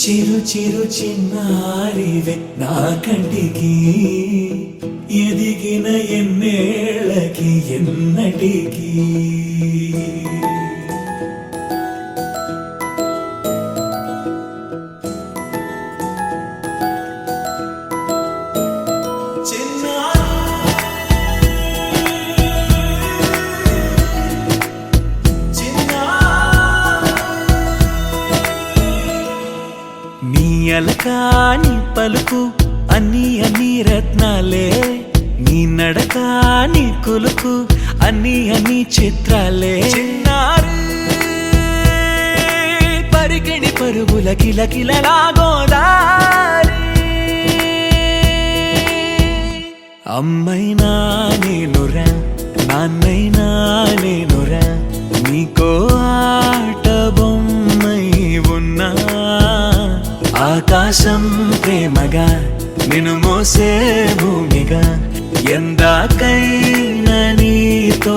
చిరు చిరు చిన్నారివే నా కంటికి ఎదిగిన ఎన్నేళ్ళకి ఎన్నటికి అలకాని పలుకు అన్ని అన్ని రత్నాలే నీ నడక నీ కులుకు అన్ని అన్ని చిత్రాలే చిన్నారు పరికిణి పరుగుల కిలకిలలాగోదారి అమ్మైనా నేనురా నాన్నైనా నేనురా నీకో ఆట బొమ్మై ఉన్నా ఆకాశం ప్రేమగా నిన్ను మోసే భూమిగా ఎందాకైనా నీతో